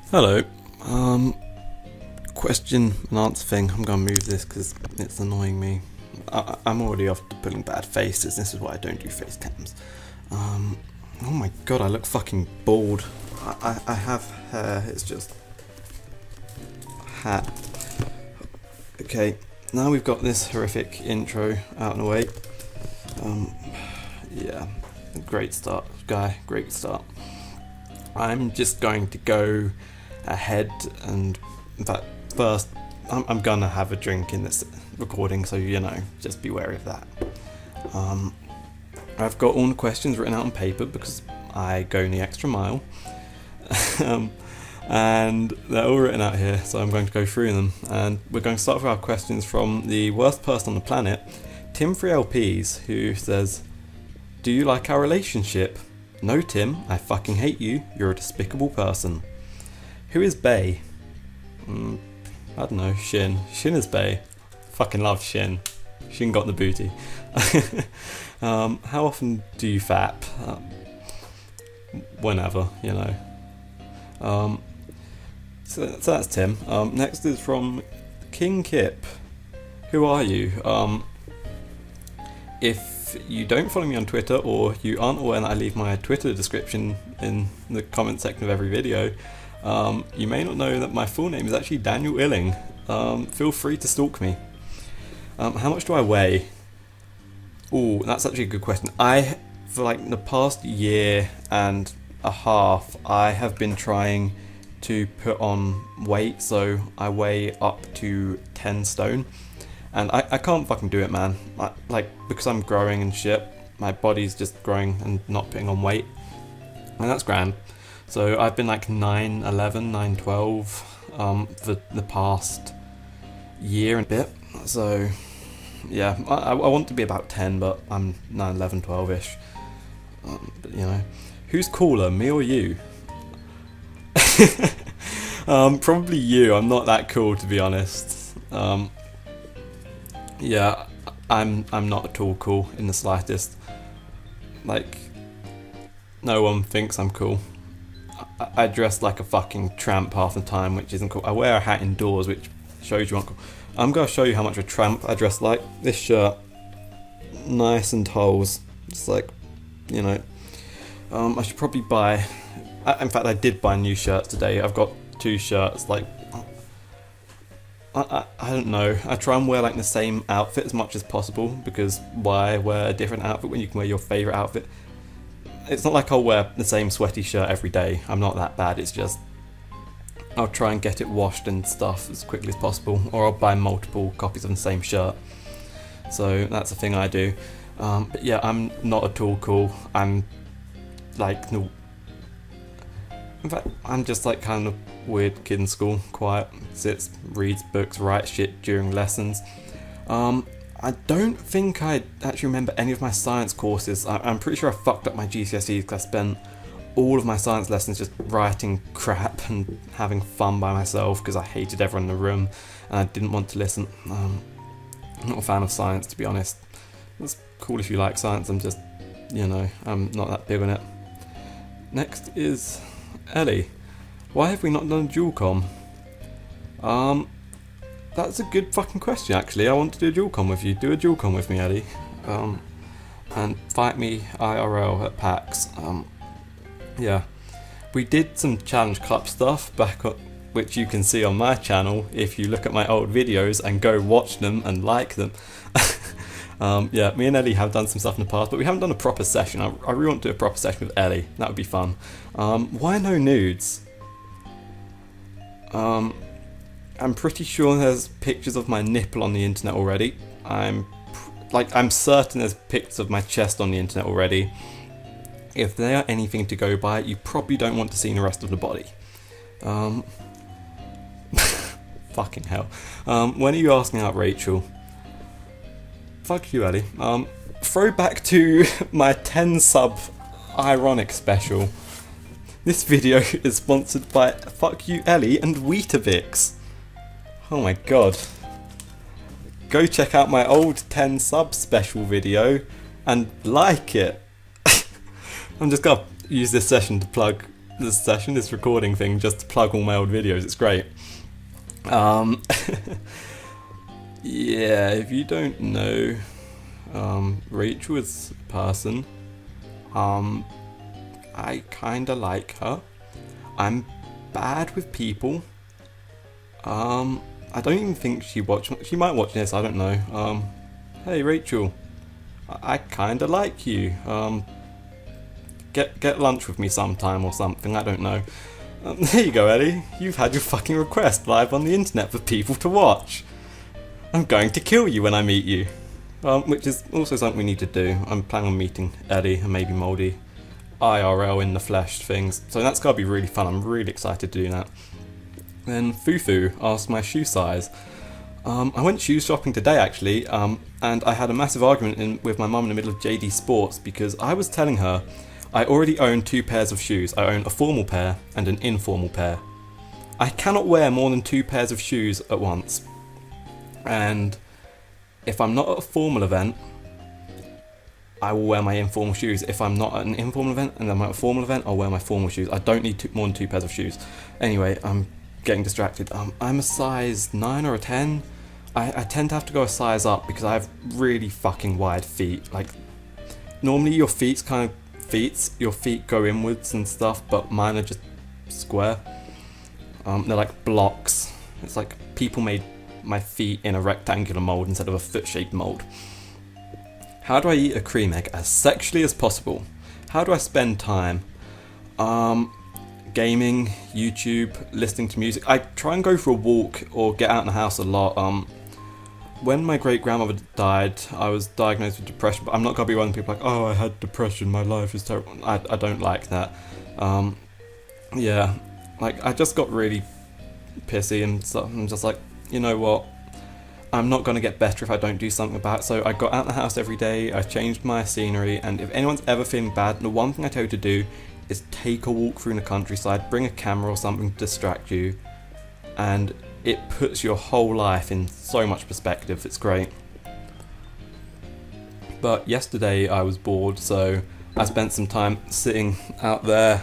Hello. Question and answer thing. I'm gonna move this because it's annoying me. I'm already off to pulling bad faces. This is why I don't do face cams. Oh my god, I look fucking bald. I have hair. It's just hat. Okay, now we've got this horrific intro out and away. Yeah, great start, guy. Great start. I'm just going to go ahead and, in fact, first, I'm gonna have a drink in this recording, so just be wary of that. I've got all the questions written out on paper because I go the extra mile, and they're all written out here, so I'm going to go through them. And we're going to start with our questions from the worst person on the planet, Tim3LPs, who says, "Do you like our relationship? No, Tim, I fucking hate you. You're a despicable person." Who is Bay? I don't know, Sjin. Sjin is Bay. Fucking love Sjin. Sjin got the booty. How often do you fap? Whenever, So that's Tim. Next is from King Kip. Who are you? If you don't follow me on Twitter, or you aren't aware that I leave my Twitter description in the comment section of every video, you may not know that my full name is actually Daniel Illing. Feel free to stalk me. How much do I weigh? Oh, that's actually a good question. For like the past year and a half, I have been trying to put on weight, so I weigh up to 10 stone. And I can't fucking do it, man. Because I'm growing and shit, my body's just growing and not putting on weight. And that's grand. So I've been like 9'11", 9'12", for the past year and a bit. So yeah, I want to be about 10, but I'm 9'11", 12-ish. But who's cooler, me or you? Probably you. I'm not that cool, to be honest. Yeah, I'm not at all cool in the slightest. Like, no one thinks I'm cool. I dress like a fucking tramp half the time, which isn't cool. I wear a hat indoors, which shows you aren't cool. I'm gonna show you how much of a tramp I dress like. This shirt, nice and holes. It's like, I should probably buy. In fact, I did buy new shirts today. I've got 2 shirts. Like, I don't know. I try and wear like the same outfit as much as possible, because why wear a different outfit when you can wear your favourite outfit? It's not like I'll wear the same sweaty shirt every day. I'm not that bad. It's just I'll try and get it washed and stuff as quickly as possible, or I'll buy multiple copies of the same shirt. So that's a thing I do. But yeah, I'm not at all cool. I'm like, no. In fact, I'm just like kind of weird kid in school, quiet, sits, reads books, writes shit during lessons. I don't think I actually remember any of my science courses. I'm pretty sure I fucked up my GCSEs because I spent all of my science lessons just writing crap and having fun by myself because I hated everyone in the room and I didn't want to listen. I'm not a fan of science, to be honest. It's cool if you like science, I'm just, I'm not that big on it. Next is Ellie. Why have we not done a dual com? That's a good fucking question, actually. I want to do a dual com with you. Do a dual com with me, Ellie. And fight me IRL at PAX. Yeah. We did some Challenge Cup stuff back up, which you can see on my channel if you look at my old videos and go watch them and like them. Yeah, me and Ellie have done some stuff in the past, but we haven't done a proper session. I really want to do a proper session with Ellie. That would be fun. Why no nudes? I'm pretty sure there's pictures of my nipple on the internet already. I'm certain there's pictures of my chest on the internet already. If they are anything to go by, you probably don't want to see the rest of the body. Fucking hell. When are you asking out Rachel? Fuck you, Ellie. Throwback to my 10 sub ironic special. This video is sponsored by Fuck You Ellie and Weetabix. Oh my god. Go check out my old 10 sub special video and like it. I'm just gonna use this session to plug this session, this recording thing, just to plug all my old videos. It's great. Yeah, if you don't know, Rachel is a person. I kinda like her. I'm bad with people. I don't even think she might watch this, I don't know. Hey Rachel, I kinda like you. Get lunch with me sometime or something, I don't know. There you go, Ellie. You've had your fucking request live on the internet for people to watch. I'm going to kill you when I meet you. Which is also something we need to do. I'm planning on meeting Ellie and maybe Moldy. IRL in the flesh things. So that's gotta be really fun. I'm really excited to do that. Then Fufu asked my shoe size. I went shoe shopping today actually, and I had a massive argument with my mum in the middle of JD Sports because I was telling her I already own 2 pairs of shoes. I own a formal pair and an informal pair. I cannot wear more than 2 pairs of shoes at once. And if I'm not at a formal event, I will wear my informal shoes. If I'm not at an informal event and I'm at a formal event, I'll wear my formal shoes. I don't need more than 2 pairs of shoes. Anyway, I'm getting distracted. I'm a size 9 or a 10. I tend to have to go a size up because I have really fucking wide feet. Like, normally your feet go inwards and stuff, but mine are just square. They're like blocks. It's like people made my feet in a rectangular mold instead of a foot-shaped mold. How do I eat a cream egg as sexually as possible? How do I spend time? Gaming, YouTube, listening to music. I try and go for a walk or get out in the house a lot. When my great-grandmother died, I was diagnosed with depression, but I'm not going to be one of the people like, oh, I had depression, my life is terrible. I don't like that. Yeah, like, I just got really pissy and stuff. I'm just like, you know what? I'm not going to get better if I don't do something about it. So I got out of the house every day, I changed my scenery, and if anyone's ever feeling bad, the one thing I tell you to do is take a walk through the countryside, bring a camera or something to distract you, and it puts your whole life in so much perspective. It's great. But yesterday I was bored, so I spent some time sitting out there,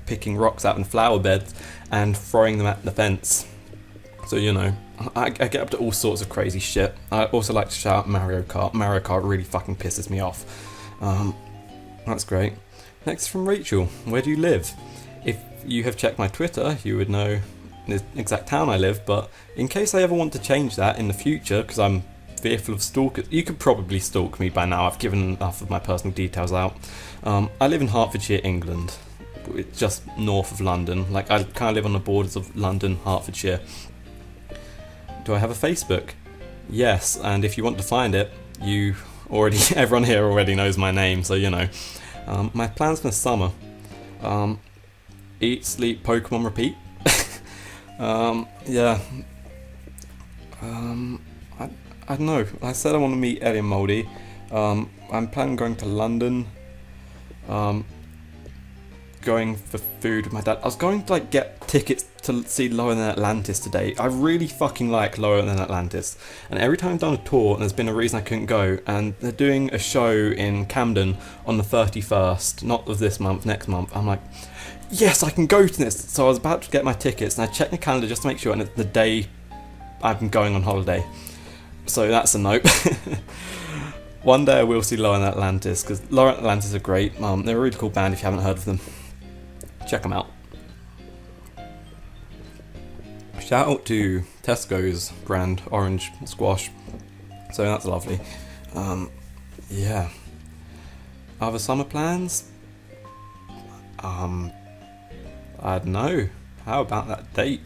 picking rocks out in flower beds and throwing them at the fence. So, you know, I get up to all sorts of crazy shit. I also like to shout Mario Kart. Mario Kart really fucking pisses me off. That's great. Next from Rachel. Where do you live? If you have checked my Twitter, you would know the exact town I live, but in case I ever want to change that in the future, because I'm fearful of stalkers, you could probably stalk me by now. I've given enough of my personal details out. I live in Hertfordshire, England. It's just north of London. Like, I kind of live on the borders of London, Hertfordshire. Do I have a Facebook? Yes, and if you want to find it, everyone here already knows my name, so you know. My plans for the summer: eat, sleep, Pokemon, repeat. Yeah. I don't know. I said I want to meet Ellie and Moldy. I'm planning on going to London. Going for food with my dad. I was going to get tickets to see Lower Than Atlantis today. I really fucking like Lower Than Atlantis, and every time I've done a tour and there's been a reason I couldn't go, and they're doing a show in Camden on the 31st, not of this month, next month, I'm like, yes, I can go to this. So I was about to get my tickets and I checked the calendar just to make sure, and it's the day I'm going on holiday. So that's a note. One day I will see Lower Than Atlantis, because Lower Than Atlantis are great. They're a really cool band if you haven't heard of them. Check them out. Shout out to Tesco's brand orange squash. So that's lovely. Yeah. Other summer plans? I don't know. How about that date?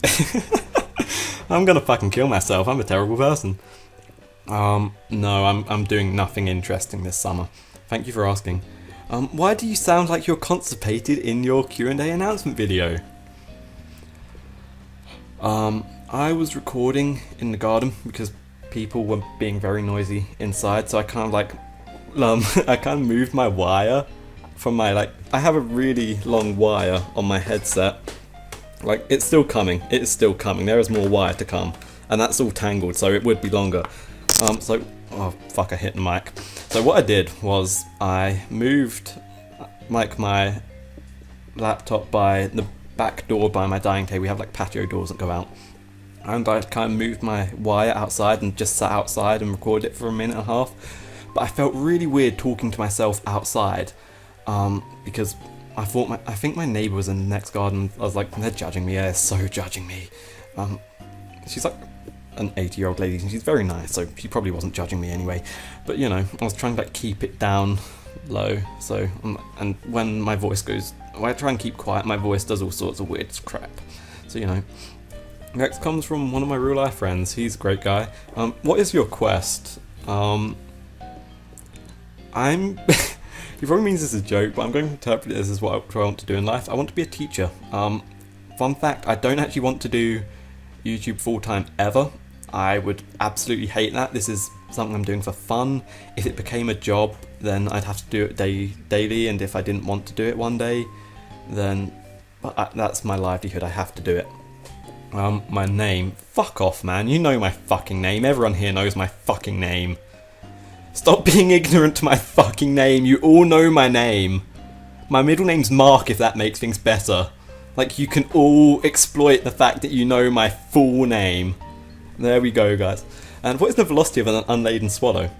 I'm gonna fucking kill myself. I'm a terrible person. No, I'm doing nothing interesting this summer. Thank you for asking. Why do you sound like you're constipated in your Q&A announcement video? I was recording in the garden because people were being very noisy inside, so I kind of moved my wire from my, I have a really long wire on my headset. It's still coming. It is still coming. There is more wire to come, and that's all tangled, so it would be longer. Oh fuck, I hit the mic. So what I did was I moved my laptop by the back door by my dining table. We have like patio doors that go out. And I kind of moved my wire outside and just sat outside and recorded it for a minute and a half. But I felt really weird talking to myself outside, because I think my neighbour was in the next garden. I was like, they're judging me, yeah, so judging me. She's like an 80-year-old lady, and she's very nice, so she probably wasn't judging me anyway. But you know, I was trying to like keep it down low. So, and when my voice goes, when I try and keep quiet, my voice does all sorts of weird crap. So you know. Next comes from one of my real life friends. He's a great guy. What is your quest? He probably means this as a joke, but I'm going to interpret it as what I want to do in life. I want to be a teacher. Fun fact, I don't actually want to do YouTube full time ever. I would absolutely hate that. This is something I'm doing for fun. If it became a job, then I'd have to do it daily, and if I didn't want to do it one day, then that's my livelihood. I have to do it. My name. Fuck off, man. You know my fucking name. Everyone here knows my fucking name. Stop being ignorant to my fucking name. You all know my name. My middle name's Mark, if that makes things better. Like, you can all exploit the fact that you know my full name. There we go, guys. And what is the velocity of an unladen swallow?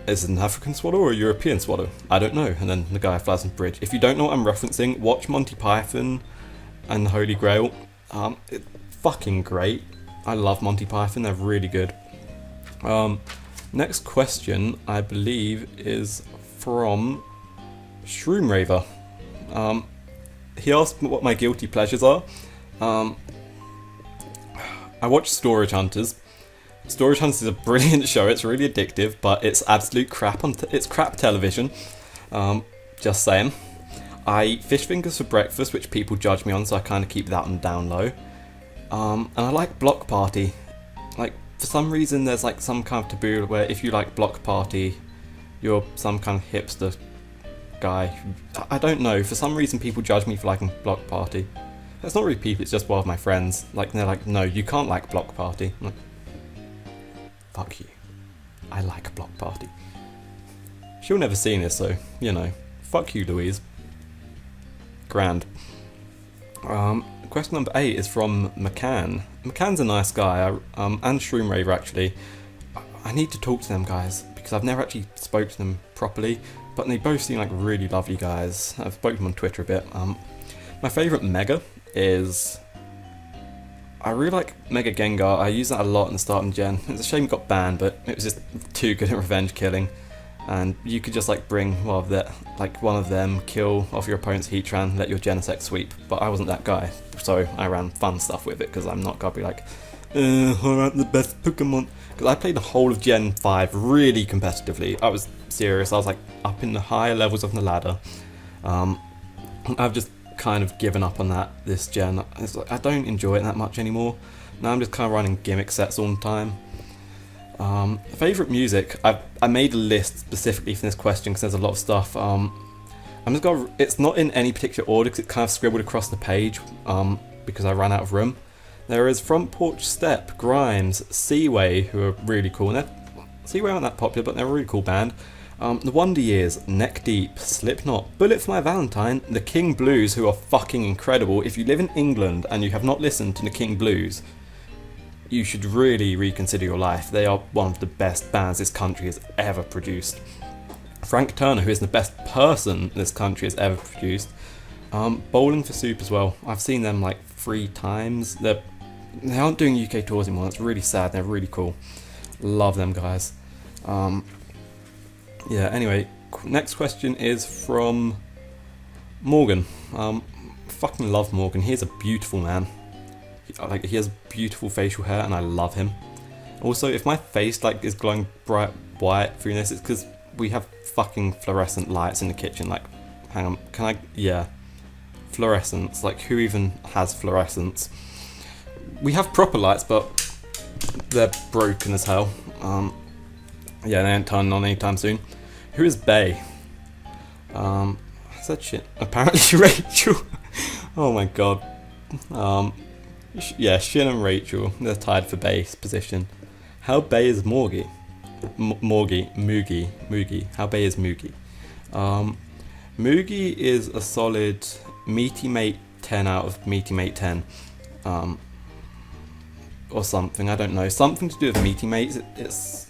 Is it an African swallow or a European swallow? I don't know. And then the guy flies on the bridge. If you don't know what I'm referencing, watch Monty Python and the Holy Grail. It's fucking great. I love Monty Python, they're really good. Next question, I believe, is from Shroomraver. He asked what my guilty pleasures are. I watch Storage Hunters. Storage Hunters is a brilliant show, it's really addictive, but it's absolute crap it's crap television. Just saying. I eat fish fingers for breakfast, which people judge me on, so I kind of keep that on down low. And I like Block Party. Like, for some reason, there's like some kind of taboo where if you like Block Party, you're some kind of hipster guy. I don't know. For some reason, people judge me for liking Block Party. It's not really people, it's just one of my friends. Like, they're like, no, you can't like Block Party. I'm like, fuck you. I like Block Party. She'll never see this, so, you know. Fuck you, Louise. Grand. Question number 8 is from McCann. McCann's a nice guy, and Shroomraver actually. I need to talk to them guys, because I've never actually spoke to them properly, but they both seem like really lovely guys. I've spoken to them on Twitter a bit. My favourite Mega is... I really like Mega Gengar. I use that a lot in the starting gen. It's a shame it got banned, but it was just too good at revenge killing. And you could just like bring one of them, kill off your opponent's Heatran, let your Genesect sweep. But I wasn't that guy, so I ran fun stuff with it, because I'm not gonna be like, I'm the best Pokemon. Because I played the whole of Gen 5 really competitively. I was serious, I was like up in the higher levels of the ladder. I've just kind of given up on that this gen. It's like, I don't enjoy it that much anymore. Now I'm just kind of running gimmick sets all the time. Favourite music, I made a list specifically for this question because there's a lot of stuff. It's not in any particular order because it's kind of scribbled across the page because I ran out of room. There is Front Porch Step, Grimes, Seaway, who are really cool. Seaway aren't that popular, but they're a really cool band. The Wonder Years, Neck Deep, Slipknot, Bullet for My Valentine, The King Blues, who are fucking incredible. If you live in England and you have not listened to The King Blues, you should really reconsider your life. They are one of the best bands this country has ever produced. Frank Turner, who is the best person this country has ever produced. Bowling for Soup as well. I've seen them like 3 times. They aren't doing UK tours anymore. That's really sad. They're really cool. Love them guys. Yeah, anyway, next question is from Morgan. Fucking love Morgan. He is a beautiful man. He has beautiful facial hair and I love him. Also, if my face is glowing bright white through this, it's because we have fucking fluorescent lights in the kitchen. Like, hang on, can I? Yeah, fluorescence. Like, who even has fluorescence? We have proper lights, but they're broken as hell. Yeah, they ain't turning on anytime soon. Who is Bay? Is that shit? Apparently Rachel. Oh my god. Yeah, Sjin and Rachel, they're tied for base position. How Bay is Moogie? Moogie. How Bay is Moogie? Moogie is a solid Meaty Mate 10 out of Meaty Mate 10. Or something, I don't know. Something to do with Meaty Mates.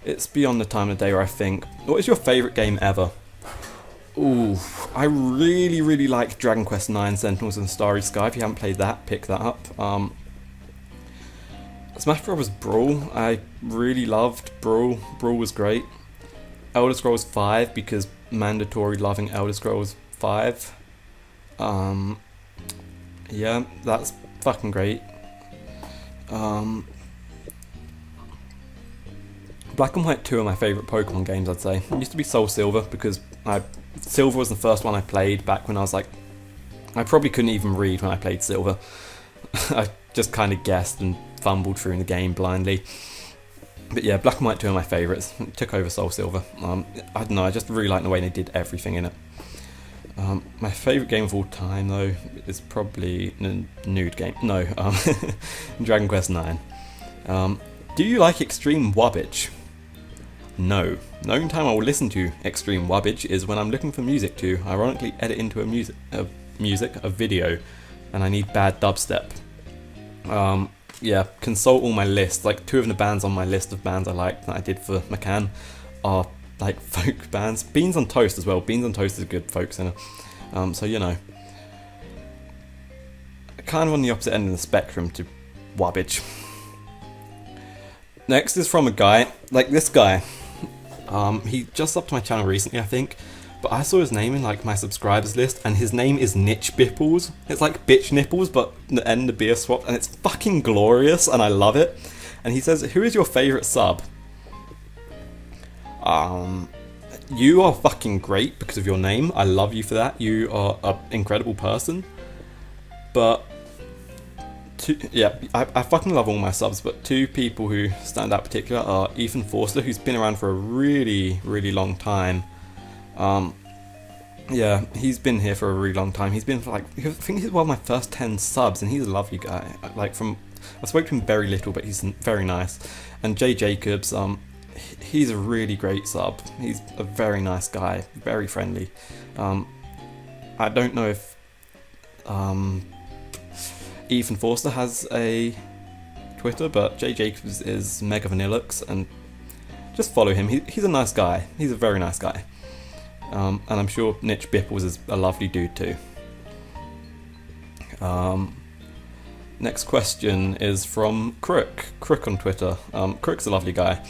It's beyond the time of day where I think. What is your favourite game ever? Ooh, I really like Dragon Quest IX Sentinels and Starry Sky. If you haven't played that, pick that up. Smash Bros. Brawl, I really loved Brawl. Brawl was great. Elder Scrolls 5, because mandatory loving Elder Scrolls 5. Yeah, that's fucking great. Black and White 2 are my favourite Pokemon games, I'd say. It used to be Soul Silver, because Silver was the first one I played back when I was like... I probably couldn't even read when I played Silver. I just kind of guessed and fumbled through in the game blindly. But yeah, Black and White 2 are my favourites. It took over Soul Silver. I don't know, I just really like the way they did everything in it. My favourite game of all time, though, is probably Nude Game. No, Dragon Quest IX. Do you like extreme wubbage? No. The only time I will listen to extreme wubbage is when I'm looking for music to ironically edit into a video, and I need bad dubstep. Yeah, consult all my lists. Like 2 of the bands on my list of bands I like that I did for McCann are like folk bands. Beans on Toast as well. Beans on Toast is a good folk singer. So you know, kind of on the opposite end of the spectrum to wubbage. Next is from a guy, like this guy. He just subbed to my channel recently, I think, but I saw his name in like my subscribers list, and his name is Nitch Bipples. It's like bitch nipples, but the end the beer swap, and it's fucking glorious, and I love it. And he says, "Who is your favourite sub?" You are fucking great because of your name. I love you for that. You are an incredible person. But I fucking love all my subs, but 2 people who stand out particular are Ethan Forster, who's been around for a really long time. Yeah, he's been here for a really long time. He's been for like, I think he's one of my first 10 subs, and he's a lovely guy. I spoke to him very little, but he's very nice. And Jay Jacobs, he's a really great sub. He's a very nice guy, very friendly. I don't know if Ethan Forster has a Twitter, but Jay Jacobs is Mega Vanillux, and just follow him. He's a nice guy. He's a very nice guy. And I'm sure Nitch Bipples is a lovely dude too. Next question is from Crook. Crook on Twitter. Crook's a lovely guy.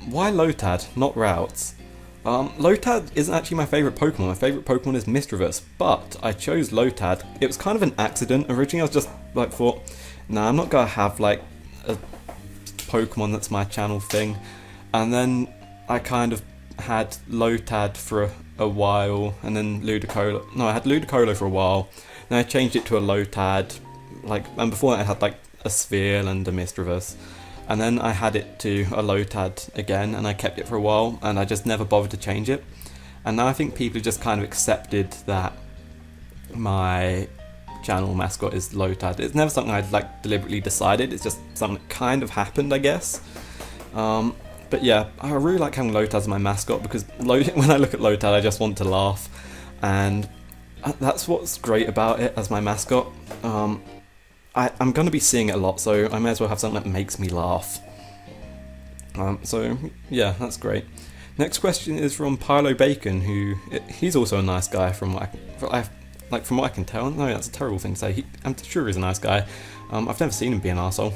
Why Lotad, not Routes? Lotad isn't actually my favourite Pokemon. My favourite Pokemon is Misdreavus, but I chose Lotad. It was kind of an accident. Originally I was just like thought, nah, I'm not going to have like a Pokemon that's my channel thing. And then I kind of had Lotad for a while, and then Ludicolo. No, I had Ludicolo for a while. Then I changed it to a Lotad, and before that I had like a Sphere and a Misdreavus. And then I had it to a Lotad again, and I kept it for a while, and I just never bothered to change it. And now I think people have just kind of accepted that my channel mascot is Lotad. It's never something I'd like deliberately decided, it's just something that kind of happened, I guess. But yeah, I really like having Lotad as my mascot, because when I look at Lotad I just want to laugh, and that's what's great about it as my mascot. I'm going to be seeing it a lot, so I may as well have something that makes me laugh. So yeah, that's great. Next question is from Pilo Bacon, he's also a nice guy from what I can tell. No, that's a terrible thing to say. I'm sure he's a nice guy. I've never seen him be an arsehole.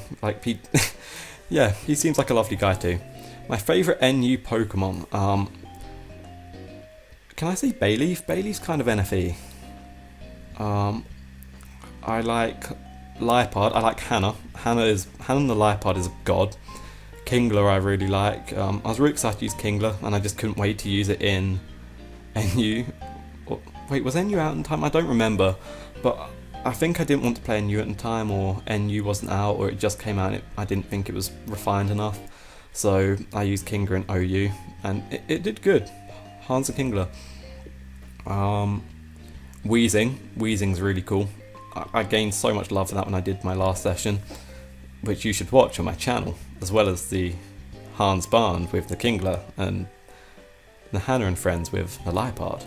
Yeah, he seems like a lovely guy too. My favourite NU Pokemon. Can I say Bayleaf? Bayleaf's kind of NFE. I like Liepard. I like Hannah. Hannah the Liepard is a god. Kingler I really like. I was really excited to use Kingler, and I just couldn't wait to use it in NU. Wait, was NU out in time? I don't remember, but I think I didn't want to play NU at the time, or NU wasn't out, or it just came out and I didn't think it was refined enough. So I used Kingler in OU, and it did good. Hans and Kingler. Weezing's really cool. I gained so much love for that when I did my last session, which you should watch on my channel, as well as the Hans Barn with the Kingler, and the Hannah and Friends with the Liepard.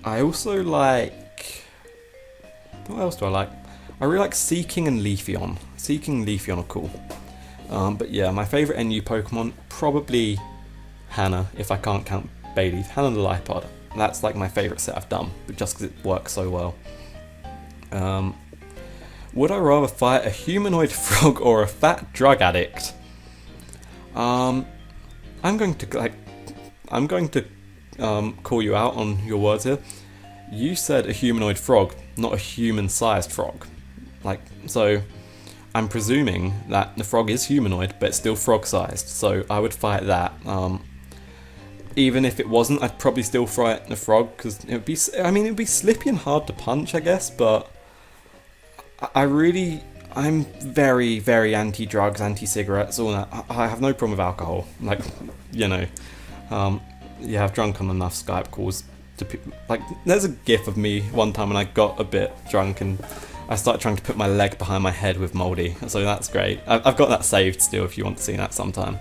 I also like... What else do I like? I really like Seeking and Leafeon. Seeking and Leafeon are cool. But yeah, my favourite NU Pokemon, probably Hannah, if I can't count Bayleaf. Hannah the Lipod. That's like my favourite set I've done, but just because it works so well. Would I rather fight a humanoid frog or a fat drug addict? I'm going to call you out on your words here. You said a humanoid frog, not a human-sized frog. So I'm presuming that the frog is humanoid, but it's still frog-sized. So I would fight that. Even if it wasn't, I'd probably still fight the frog because it'd be slippy and hard to punch, I guess. But I'm very, very anti-drugs, anti-cigarettes, all that. I have no problem with alcohol. I've drunk on enough Skype calls to there's a gif of me one time when I got a bit drunk and I started trying to put my leg behind my head with Moldy, so that's great. I've got that saved still if you want to see that sometime.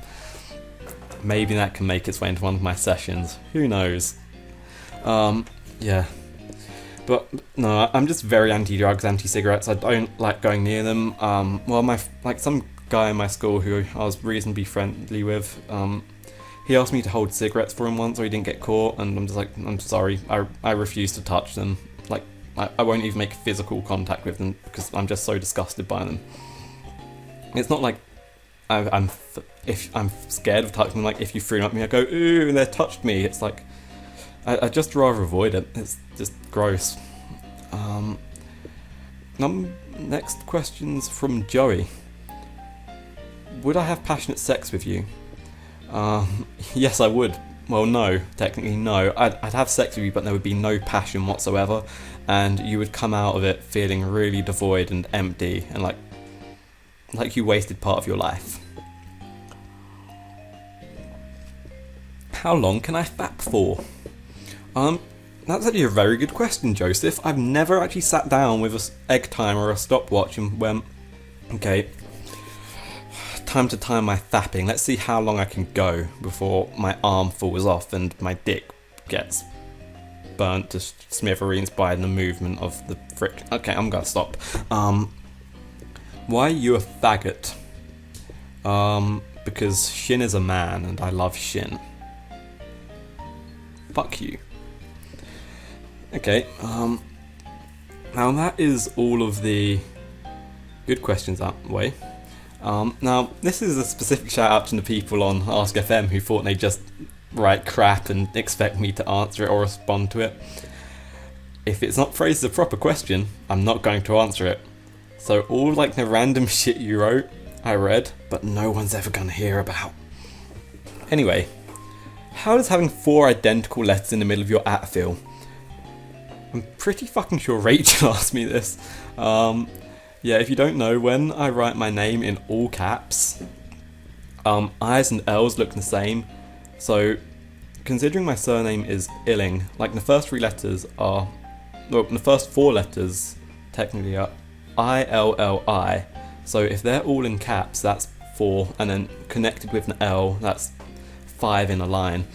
Maybe that can make its way into one of my sessions, who knows. Yeah. But no, I'm just very anti-drugs, anti-cigarettes. I don't like going near them. Some guy in my school who I was reasonably friendly with, he asked me to hold cigarettes for him once so he didn't get caught, and I'm just like, I'm sorry, I refuse to touch them. I won't even make physical contact with them because I'm just so disgusted by them. It's not like if I'm scared of touching them, like if you threw them at me, I go, ooh, and they touched me. It's like, I'd just rather avoid it. It's just gross. Next question's from Joey. Would I have passionate sex with you? Yes, I would. Well, no, technically no. I'd have sex with you, but there would be no passion whatsoever, and you would come out of it feeling really devoid and empty, and like you wasted part of your life. How long can I fap for? That's actually a very good question, Joseph. I've never actually sat down with an egg timer or a stopwatch and went, okay, time to time my fapping. Let's see how long I can go before my arm falls off and my dick gets burnt to smithereens by the movement of the friction. Okay, I'm gonna stop. Why are you a faggot? Because Sjin is a man and I love Sjin. Fuck you. Okay, now that is all of the good questions out of the way. Now, this is a specific shout out to the people on Ask FM who thought they'd just write crap and expect me to answer it or respond to it. If it's not phrased as a proper question, I'm not going to answer it. So all the random shit you wrote, I read, but no one's ever going to hear about. Anyway, how does having 4 identical letters in the middle of your at feel? I'm pretty fucking sure Rachel asked me this. Yeah, if you don't know, when I write my name in all caps, I's and L's look the same. So, considering my surname is Illing, the first 3 letters are... Well, the first 4 letters, technically, are I-L-L-I. So if they're all in caps, that's 4, and then connected with an L, that's 5 in a line.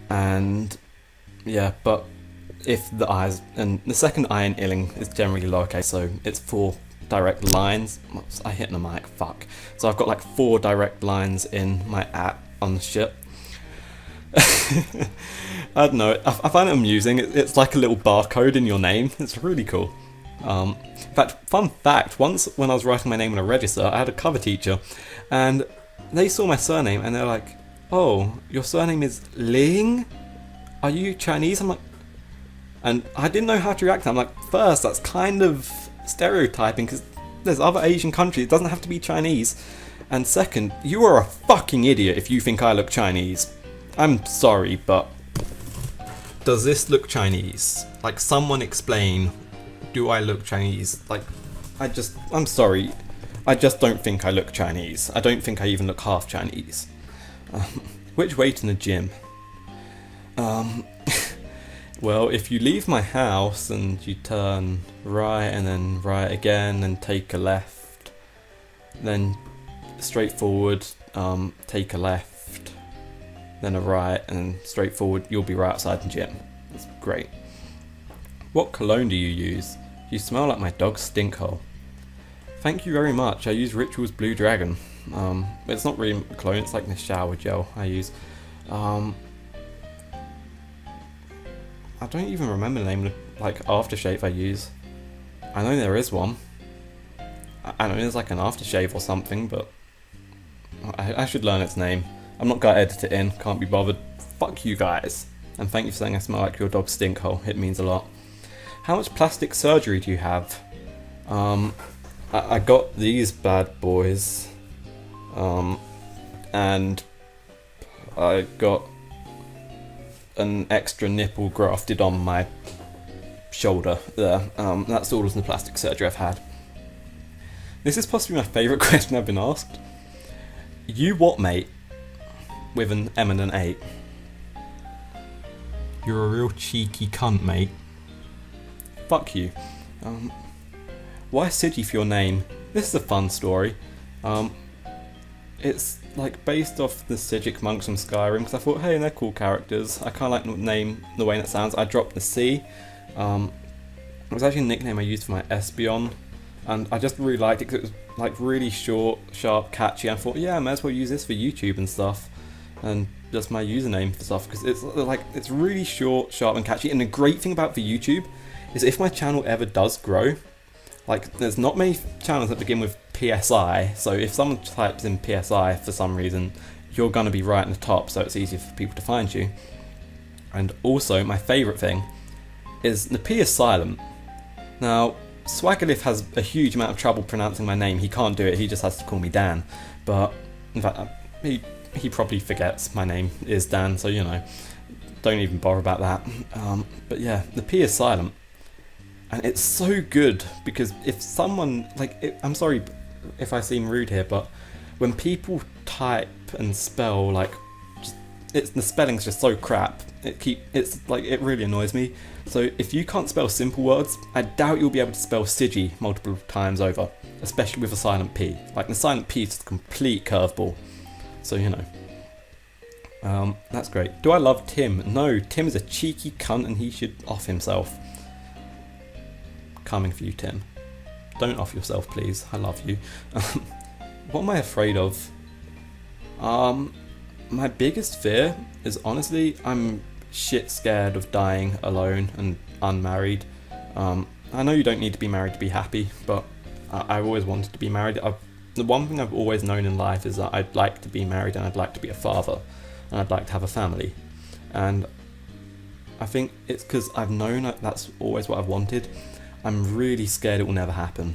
And... yeah, but... if the I's, and the second I in Illing is generally lowercase, so it's 4 direct lines. Oops, I hit the mic, fuck. So I've got 4 direct lines in my at on the shit. I don't know, I find it amusing. It's like a little barcode in your name. It's really cool. In fact, fun fact, once when I was writing my name on a register, I had a cover teacher, and they saw my surname, and they're like, oh, your surname is Ling? Are you Chinese? I'm like, and I didn't know how to react. I'm like, first, that's kind of stereotyping because there's other Asian countries. It doesn't have to be Chinese. And second, you are a fucking idiot if you think I look Chinese. I'm sorry, but does this look Chinese? Someone explain, do I look Chinese? I'm sorry. I just don't think I look Chinese. I don't think I even look half Chinese. Which way to the gym? Well, if you leave my house and you turn right and then right again and take a left, then straight forward, take a left, then a right, and straight forward, you'll be right outside the gym. It's great. What cologne do you use? You smell like my dog's stink hole. Thank you very much. I use Ritual's Blue Dragon. It's not really a cologne, it's like the shower gel I use. I don't even remember the name of the aftershave I use. I know there is one. I know there's like an aftershave or something, but I should learn its name. I'm not gonna edit it in, can't be bothered. Fuck you guys. And thank you for saying I smell like your dog's stink hole, it means a lot. How much plastic surgery do you have? I got these bad boys. And I got an extra nipple grafted on my shoulder there. That's all of the plastic surgery I've had. This is possibly my favourite question I've been asked. You what, mate? With an M and an 8. You're a real cheeky cunt, mate. Fuck you. Why Psiji for your name? This is a fun story. It's like based off the Psijic monks from Skyrim, because I thought, hey, they're cool characters. I kind of like the name, the way that sounds. I dropped the C. It was actually a nickname I used for my Espeon, and I just really liked it because it was like really short, sharp, catchy. I thought, yeah, I might as well use this for YouTube and stuff, and just my username for stuff, because it's really short, sharp, and catchy. And the great thing about the YouTube is if my channel ever does grow, like there's not many channels that begin with PSI, so if someone types in PSI for some reason, you're gonna be right in the top, so it's easier for people to find you. And also, my favourite thing is the P is silent. Now, Swaggerliff has a huge amount of trouble pronouncing my name. He can't do it, he just has to call me Dan. But, in fact, he probably forgets my name is Dan, so you know, don't even bother about that. But yeah, the P is silent. And it's so good, because if someone, I'm sorry if I seem rude here, but when people type and spell, the spelling's just so crap, it really annoys me. So if you can't spell simple words, I doubt you'll be able to spell Psiji multiple times over, especially with a silent P. Like, the silent P is a complete curveball. So, you know. That's great. Do I love Tim? No, Tim is a cheeky cunt and he should off himself. Coming for you, Tim. Don't off yourself, please. I love you. What am I afraid of? My biggest fear is, honestly, I'm shit scared of dying alone and unmarried. I know you don't need to be married to be happy, but I've always wanted to be married. The one thing I've always known in life is that I'd like to be married and I'd like to be a father and I'd like to have a family. And I think it's because I've known that that's always what I've wanted. I'm really scared it will never happen.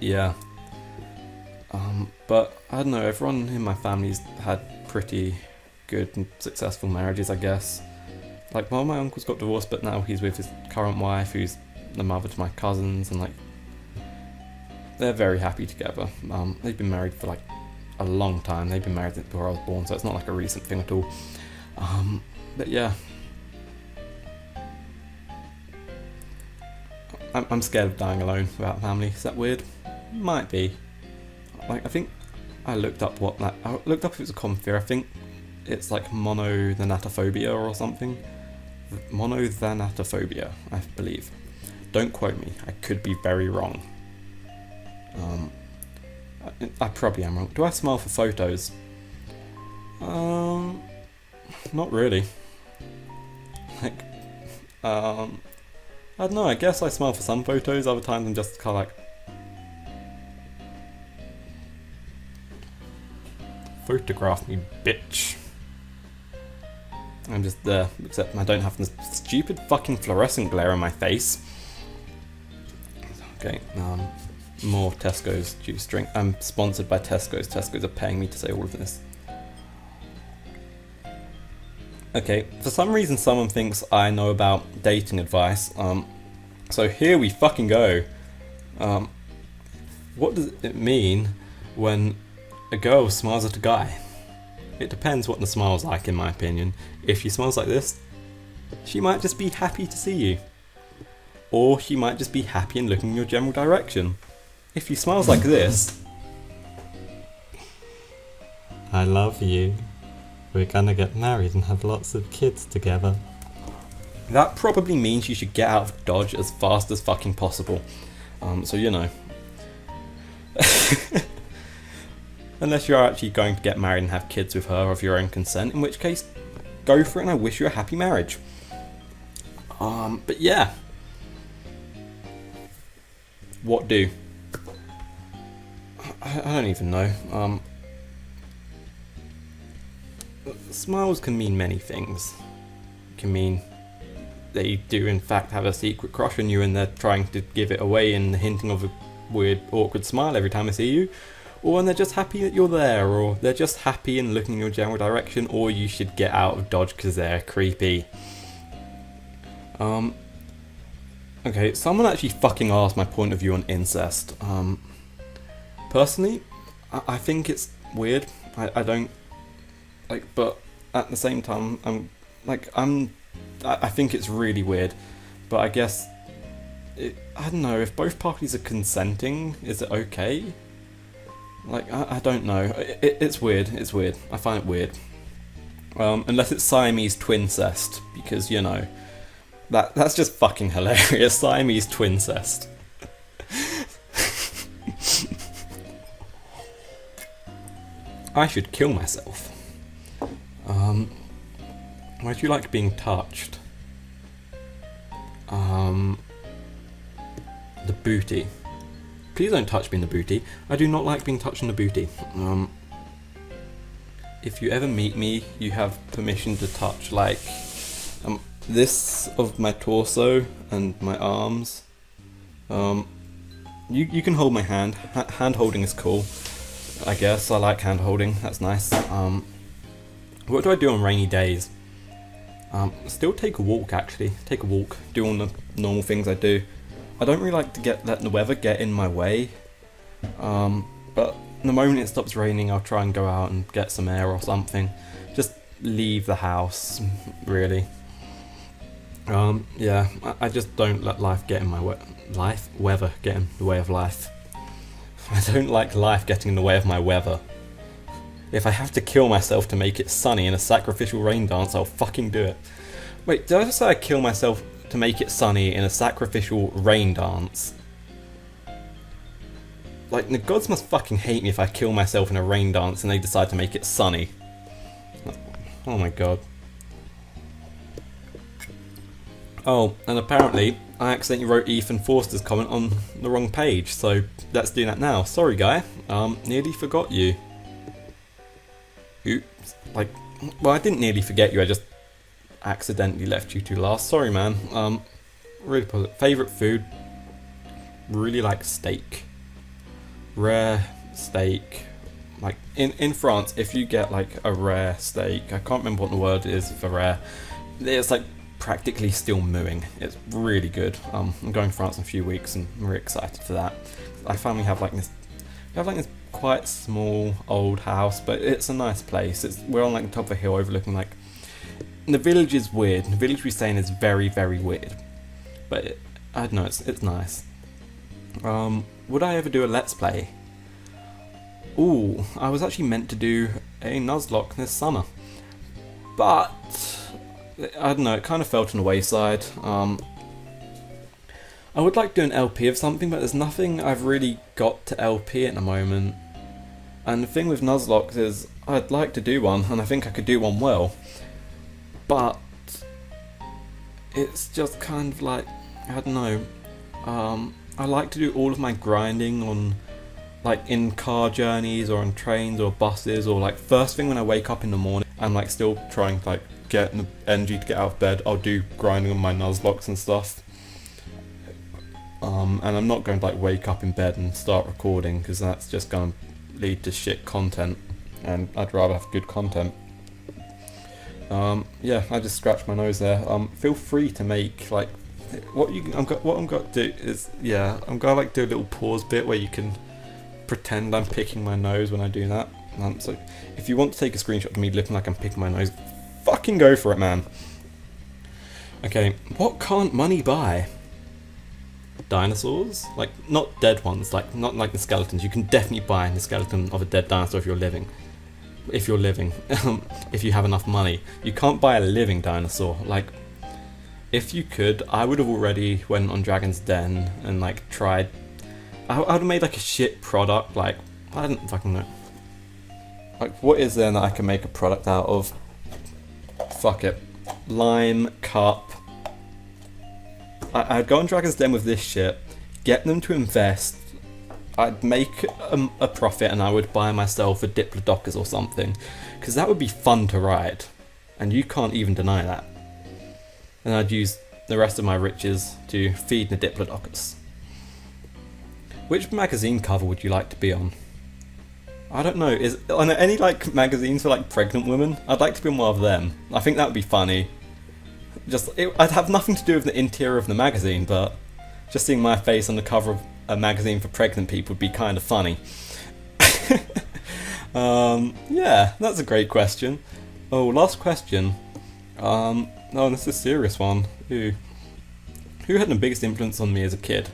Yeah. But I don't know, everyone in my family's had pretty good and successful marriages, I guess. Like, well, my uncle's got divorced, but now he's with his current wife, who's the mother to my cousins, and they're very happy together. They've been married for a long time. They've been married since before I was born, so it's not like a recent thing at all. But yeah. I'm scared of dying alone without family. Is that weird? Might be. I think I looked up if it was a common fear. I think it's like monothanatophobia or something. Monothanatophobia, I believe. Don't quote me. I could be very wrong. I probably am wrong. Do I smile for photos? Not really. I don't know, I guess I smile for some photos, other times I'm just kind of photograph me, bitch. I'm just there, except I don't have this stupid fucking fluorescent glare on my face. Okay, more Tesco's juice drink. I'm sponsored by Tesco's. Tesco's are paying me to say all of this. Okay, for some reason someone thinks I know about dating advice, so here we fucking go. What does it mean when a girl smiles at a guy? It depends what the smile's like, in my opinion. If she smiles like this, she might just be happy to see you. Or she might just be happy and looking in your general direction. If she smiles like this, I love you. we're gonna get married and have lots of kids together. That probably means you should get out of Dodge as fast as fucking possible. So you know. Unless you're actually going to get married and have kids with her of your own consent, in which case, go for it and I wish you a happy marriage. But yeah. What do? I don't even know. Smiles can mean many things. It can mean they do in fact have a secret crush on you and they're trying to give it away and hinting of a weird awkward smile every time I see you. Or they're just happy that you're there, or they're just happy and looking in your general direction, or you should get out of Dodge because they're creepy. Okay, someone actually fucking asked my point of view on incest. Personally, I think it's weird. I don't like, but at the same time, I think it's really weird. But I guess I don't know if both parties are consenting. Is it okay? Like I don't know. It's weird. It's weird. I find it weird. Unless it's Siamese twincest, because you know. That's just fucking hilarious. Siamese twincest. I should kill myself. Why do you like being touched? The booty. Please don't touch me in the booty. I do not like being touched in the booty. If you ever meet me, you have permission to touch like this of my torso and my arms. You can hold my hand. Hand holding is cool. I guess I like hand holding. That's nice. What do I do on rainy days? Still take a walk actually. Take a walk. Do all the normal things I do. I don't really like to let the weather get in my way. But the moment it stops raining, I'll try and go out and get some air or something. Just leave the house, really. Yeah, I just don't let life get in my way. Weather get in the way of life. I don't like life getting in the way of my weather. If I have to kill myself to make it sunny in a sacrificial rain dance, I'll fucking do it. Wait, did I just say I kill myself to make it sunny in a sacrificial rain dance? Like, the gods must fucking hate me if I kill myself in a rain dance and they decide to make it sunny. Oh my god. Oh, and apparently, I accidentally wrote Ethan Forster's comment on the wrong page, so let's do that now. Sorry, guy. Nearly forgot you. Oops. Like, well, I didn't nearly forget you, I just accidentally left you to last. Sorry, man. Really positive. Favourite food? Really like steak. Rare steak. Like, in France, if you get, like, a rare steak, I can't remember what the word is for rare, it's, like, practically still mooing. It's really good. I'm going to France in a few weeks and I'm really excited for that. I finally have like this quite small old house, but it's a nice place. We're on like the top of a hill overlooking like the village is weird. The village we stay in is very, very weird, but I don't know, it's nice. Would I ever do a let's play? Ooh, I was actually meant to do a Nuzlocke this summer, but I don't know, it kind of fell to the wayside. I would like to do an LP of something, but there's nothing I've really got to LP at the moment. And the thing with Nuzlocke is, I'd like to do one, and I think I could do one well. But it's just kind of like, I don't know. I like to do all of my grinding on, like, in car journeys or on trains or buses, or like first thing when I wake up in the morning. I'm like still trying to like get the energy to get out of bed. I'll do grinding on my Nuzlocks and stuff. And I'm not going to like wake up in bed and start recording, because that's just going to lead to shit content, and I'd rather have good content. Yeah, I just scratched my nose there. Feel free to make like what I'm going to do is, yeah, I'm going to like do a little pause bit where you can pretend I'm picking my nose when I do that. So if you want to take a screenshot of me looking like I'm picking my nose, fucking go for it, man. Okay, what can't money buy? Dinosaurs? Like, not dead ones, like, not like the skeletons. You can definitely buy the skeleton of a dead dinosaur if you're living. if you're living, if you have enough money. You can't buy a living dinosaur. Like, if you could, I would have already went on Dragon's Den and like tried. I would have made like a shit product. Like, I don't fucking know. Like, what is there that I can make a product out of? Fuck it. Lime cup. I'd go on Dragon's Den with this shit, get them to invest. I'd make a profit and I would buy myself a Diplodocus or something, because that would be fun to ride, and you can't even deny that. And I'd use the rest of my riches to feed the Diplodocus. Which magazine cover would you like to be on? I don't know, are there any like magazines for like pregnant women? I'd like to be on one of them. I think that would be funny. I'd have nothing to do with the interior of the magazine, but just seeing my face on the cover of a magazine for pregnant people would be kind of funny. Yeah, that's a great question. Oh, last question. Oh, this is a serious one. Who had the biggest influence on me as a kid?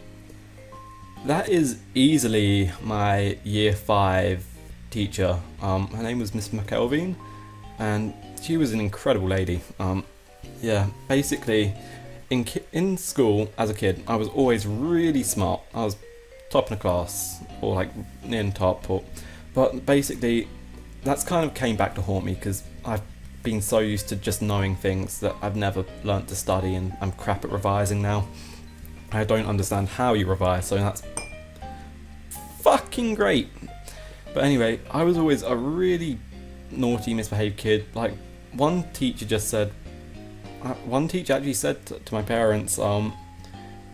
That is easily my year 5 teacher. Her name was Miss McElveen, and she was an incredible lady. Yeah, basically, in school as a kid, I was always really smart. I was top in the class, or like near the top. But basically, that's kind of came back to haunt me because I've been so used to just knowing things that I've never learnt to study, and I'm crap at revising now. I don't understand how you revise, so that's fucking great. But anyway, I was always a really naughty, misbehaved kid. Like, one teacher actually said to my parents,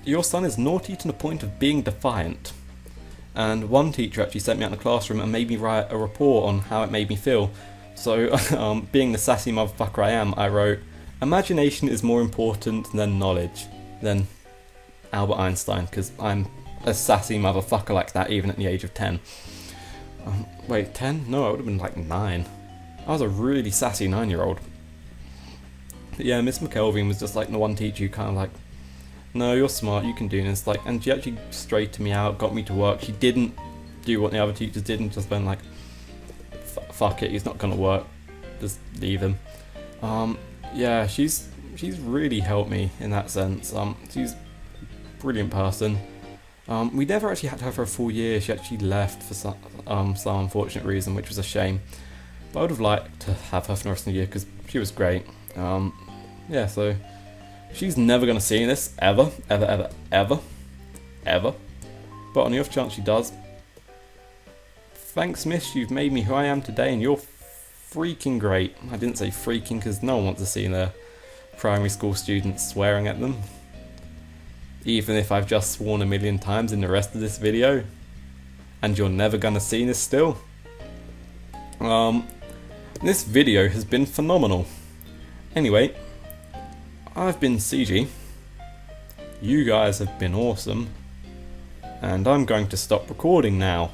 your son is naughty to the point of being defiant. And one teacher actually sent me out in the classroom and made me write a report on how it made me feel. So, being the sassy motherfucker I am, I wrote, imagination is more important than knowledge. Then Albert Einstein, because I'm a sassy motherfucker like that even at the age of 10. Wait, 10? No, I would have been like 9. I was a really sassy 9-year-old. But yeah, Miss McElveen was just like the one teacher who kind of like, no, you're smart, you can do this. Like, and she actually straightened me out, got me to work. She didn't do what the other teachers did and just went like, fuck it, he's not gonna work, just leave him. Yeah, she's really helped me in that sense. She's a brilliant person. We never actually had to have her a full year. She actually left for some unfortunate reason, which was a shame. But I would have liked to have her for the rest of the year because she was great. Yeah, so she's never going to see this, ever. But on the off chance she does, thanks, miss, you've made me who I am today, and you're freaking great. I didn't say freaking because no one wants to see their primary school students swearing at them. Even if I've just sworn 1,000,000 times in the rest of this video. And you're never gonna see this still. This video has been phenomenal. Anyway, I've been Psiji. You guys have been awesome. And I'm going to stop recording now.